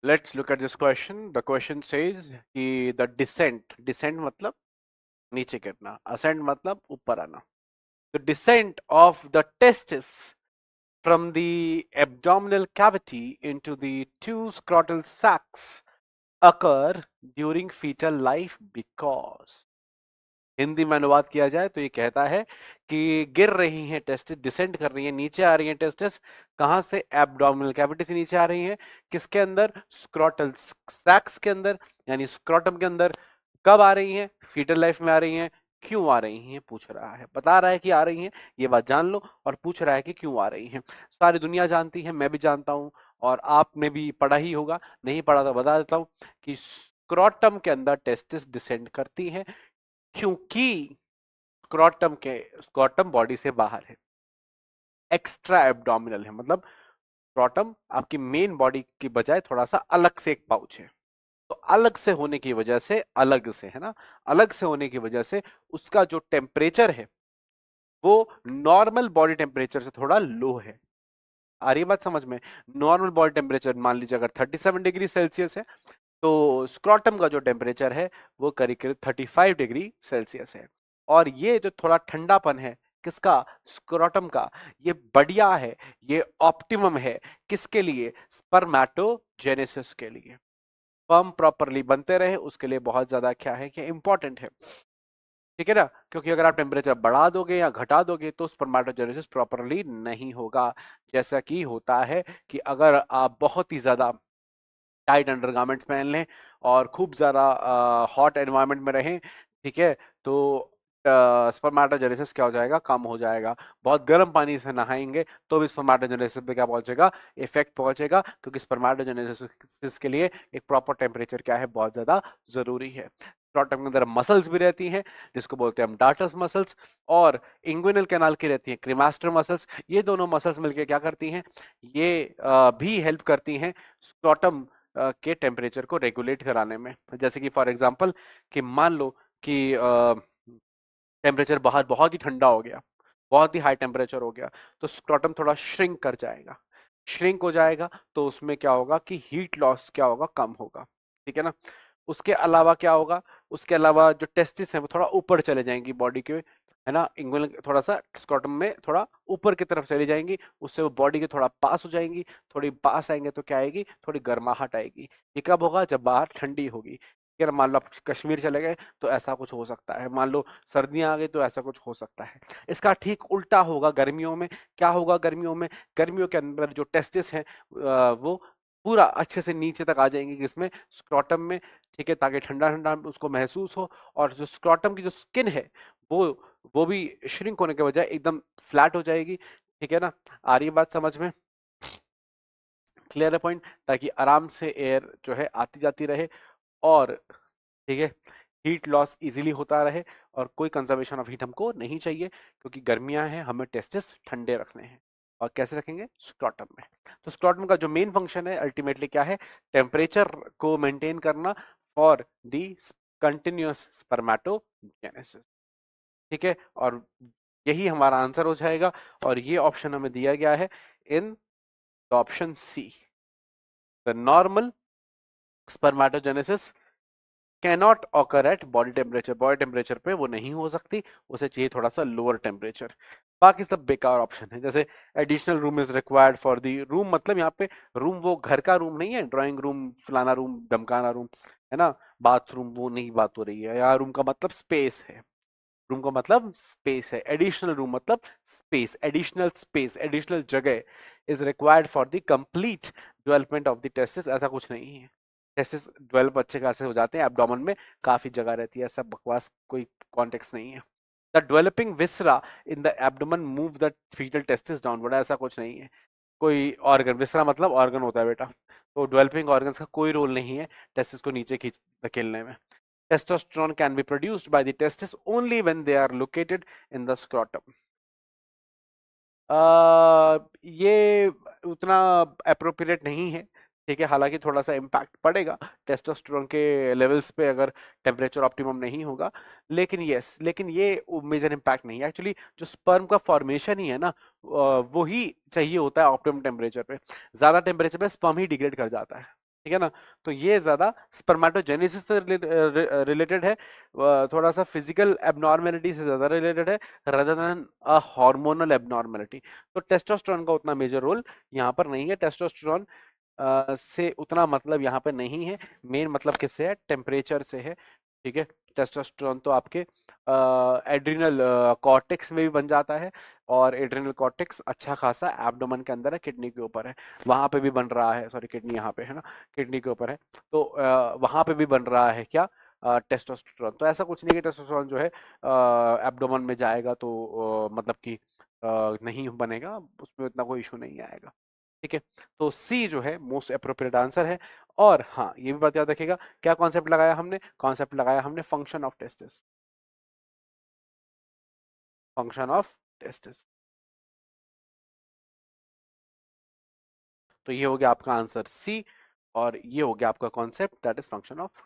Let's look at this question. The question says कि the descent मतलब नीचे गिरना, ascent मतलब ऊपर आना. The descent of the testis from the abdominal cavity into the two scrotal sacs occur during fetal life because. Hindi में अनुवाद किया जाए तो ये कहता है कि गिर रही हैं टेस्टिस, डिसेंड कर रही हैं, नीचे आ रही हैं टेस्टिस. कहां से? एब्डोमिनल कैविटी से नीचे आ रही हैं. किसके अंदर? स्क्रोटल सैक्स के अंदर, यानी स्क्रोटम के अंदर. कब आ रही हैं? फीटल लाइफ में आ रही हैं. क्यों आ रही हैं पूछ रहा है, बता रहा है कि आ रही हैं, ये बात जान लो, और पूछ रहा है कि क्यों आ रही हैं. सारी दुनिया जानती है, मैं भी जानता हूं, और आपने भी पढ़ा ही होगा. नहीं पढ़ा तो बता देता हूं कि स्क्रोटम के अंदर टेस्टिस डिसेंड करती हैं क्योंकि स्क्रॉटम बॉडी से बाहर है, एक्स्ट्रा एब्डोमिनल है, मतलब स्क्रॉटम आपकी मेन बॉडी की बजाय थोड़ा सा अलग से एक पाउच है. तो अलग से होने की वजह से, अलग से है ना, अलग से होने की वजह से उसका जो टेम्परेचर है वो नॉर्मल बॉडी टेम्परेचर से थोड़ा लो है. आ रही बात समझ में? नॉर्मल बॉडी टेम्परेचर मान लीजिए अगर 37 डिग्री सेल्सियस है, तो स्क्रॉटम का जो टेम्परेचर है वो करीब करीब 35 डिग्री सेल्सियस है. और ये जो थोड़ा ठंडापन है किसका? स्क्रॉटम का. ये बढ़िया है, ये ऑप्टिमम है. किसके लिए? स्पर्मेटोजेनेसिस के लिए. स्पर्म प्रॉपरली बनते रहे उसके लिए बहुत ज्यादा क्या है कि इंपॉर्टेंट है. ठीक है ना? क्योंकि अगर आप टेम्परेचर बढ़ा दोगे या घटा दोगे तो स्पर्मेटोजेनेसिस प्रॉपरली नहीं होगा. जैसा कि होता है कि अगर आप बहुत ही ज्यादा टाइट अंडरगारमेंट्स पहन लें और खूब ज़्यादा हॉट एनवायरनमेंट में रहें, ठीक है, तो स्पर्मेटोजेनेसिस क्या हो जाएगा? कम हो जाएगा. बहुत गर्म पानी से नहाएंगे तो भी स्पर्मेटोजेनेसिस पे क्या पहुंचेगा? इफेक्ट पहुंचेगा, क्योंकि स्पर्मेटोजेनेसिस के लिए एक प्रॉपर टेम्परेचर क्या है? बहुत ज़्यादा ज़रूरी है. स्क्रॉटम के अंदर मसल्स भी रहती हैं जिसको बोलते हैं हम डार्टस मसल्स, और इंग्विनल कैनाल की रहती हैं क्रीमास्टर मसल्स. ये दोनों मसल्स मिलकर क्या करती हैं? ये भी हेल्प करती हैं स्क्रॉटम के टेम्परेचर को रेगुलेट कराने में. जैसे कि फॉर एग्जांपल कि मान लो कि टेम्परेचर बाहर बहुत ही ठंडा हो गया, बहुत ही हाई टेम्परेचर हो गया, तो स्क्रॉटम थोड़ा श्रिंक कर जाएगा. श्रिंक हो जाएगा तो उसमें क्या होगा कि हीट लॉस क्या होगा? कम होगा. ठीक है ना? उसके अलावा क्या होगा? उसके अलावा जो टेस्टिस है वो थोड़ा ऊपर चले जाएंगी बॉडी के, है ना, इंगुल थोड़ा सा स्क्रॉटम में थोड़ा ऊपर की तरफ चली जाएंगी, उससे वो बॉडी के थोड़ा पास हो जाएंगी. थोड़ी पास आएंगे तो क्या आएगी? थोड़ी गर्माहट आएगी. ये कब होगा? जब बाहर ठंडी होगी. ठीक है ना? मान लो आप कश्मीर चले गए तो ऐसा कुछ हो सकता है. मान लो सर्दियां आ गई तो ऐसा कुछ हो सकता है. इसका ठीक उल्टा होगा गर्मियों में. क्या होगा गर्मियों में? गर्मियों के अंदर जो टेस्टिस है वो पूरा अच्छे से नीचे तक आ जाएंगे, किसमें? स्क्रॉटम में. ठीक है, ताकि ठंडा ठंडा उसको महसूस हो. और जो स्क्रॉटम की जो स्किन है वो वो भी श्रिंक होने के बजाय एकदम फ्लैट हो जाएगी. ठीक है ना? आ रही है बात समझ में? क्लियर है पॉइंट? ताकि आराम से एयर जो है आती जाती रहे, और ठीक है, हीट लॉस इजीली होता रहे, और कोई कंजर्वेशन ऑफ हीट हमको नहीं चाहिए, क्योंकि गर्मियां हैं, हमें टेस्टिस ठंडे रखने हैं. और कैसे रखेंगे? स्क्रॉटम में. तो स्क्रॉटम का जो मेन फंक्शन है अल्टीमेटली क्या है? टेम्परेचर को मेंटेन करना फॉर दी कंटिन्यूअस स्पर्मेटोजेनेसिस. ठीक है, और यही हमारा आंसर हो जाएगा. और ये ऑप्शन हमें दिया गया है in option C. The normal spermatogenesis cannot occur at body temperature. Body temperature पे वो नहीं हो सकती, उसे चाहिए थोड़ा सा लोअर टेम्परेचर. बाकी सब बेकार ऑप्शन है. जैसे additional room is required for the room, मतलब यहाँ पे रूम वो घर का रूम नहीं है, ड्राइंग रूम, फलाना रूम, धमकाना रूम, है ना, बाथरूम, वो नहीं बात हो रही है यहाँ. रूम का मतलब स्पेस है. रूम का मतलब स्पेस है. एडिशनल रूम मतलब स्पेस, एडिशनल स्पेस, एडिशनल जगह is required for the complete development of the testis. ऐसा कुछ नहीं है. टेस्टिस डेवलप अच्छे खासे हो जाते हैं, एब्डोमेन में काफी जगह रहती है. ऐसा बकवास कोई कॉन्टेक्स्ट नहीं है. The developing viscera in the abdomen move the foetal testis downward. ऐसा कुछ नहीं है. कोई ऑर्गन, विसरा मतलब ऑर्गन होता है बेटा. तो डेवलपिंग ऑर्गन्स का कोई रोल नहीं है टेस्टिस को नीचे खींच धकेलने में. Testosterone can be produced by the testes only when they are located in the scrotum. ये उतना अप्रोप्रिएट नहीं है. ठीक है, हालांकि थोड़ा सा इम्पैक्ट पड़ेगा टेस्टोस्टेरोन के लेवल्स पे अगर टेम्परेचर ऑप्टिमम नहीं होगा. लेकिन यस, लेकिन ये मेजर इम्पैक्ट नहीं है. एक्चुअली जो स्पर्म का फॉर्मेशन ही है ना, वो ही चाहिए होता है ऑप्टिमम टेम्परेचर पे. ज्यादा टेम्परेचर पे स्पर्म ही डिग्रेड कर जाता है. ठीक है ना। तो ये ज्यादा स्पर्मेटोजेनेसिस से रिलेटेड है, थोड़ा सा फिजिकल एबनॉर्मेलिटी से ज्यादा रिलेटेड है, rather than अ हार्मोनल एबनॉर्मेलिटी। तो टेस्टोस्टेरोन का उतना मेजर रोल यहाँ पर नहीं है, टेस्टोस्टेरोन से उतना मतलब यहाँ पे नहीं है। मेन मतलब किससे है, टेम्परेचर से है। ठीक है, टेस्टोस्टेरोन तो आपके एड्रिनल कॉर्टेक्स में भी बन जाता है, और एड्रिनल कॉर्टेक्स अच्छा खासा एब्डोमेन के अंदर है, किडनी के ऊपर है, वहां पे भी बन रहा है, सॉरी किडनी यहाँ पे है ना, किडनी के ऊपर है। तो वहां पे भी बन रहा है क्या, टेस्टोस्टेरोन। तो ऐसा कुछ नहीं कि टेस्टोस्टेरोन जो है एब्डोमेन में जाएगा तो मतलब कि नहीं बनेगा, उसमें इतना कोई इशू नहीं आएगा। ठीक है, तो सी जो है मोस्ट अप्रोप्रिएट आंसर है। और हाँ, ये भी बात याद रखिएगा, क्या कॉन्सेप्ट लगाया हमने, कॉन्सेप्ट लगाया हमने function of testis, function of testis. तो ये हो गया आपका आंसर सी, और ये हो गया आपका concept that is function of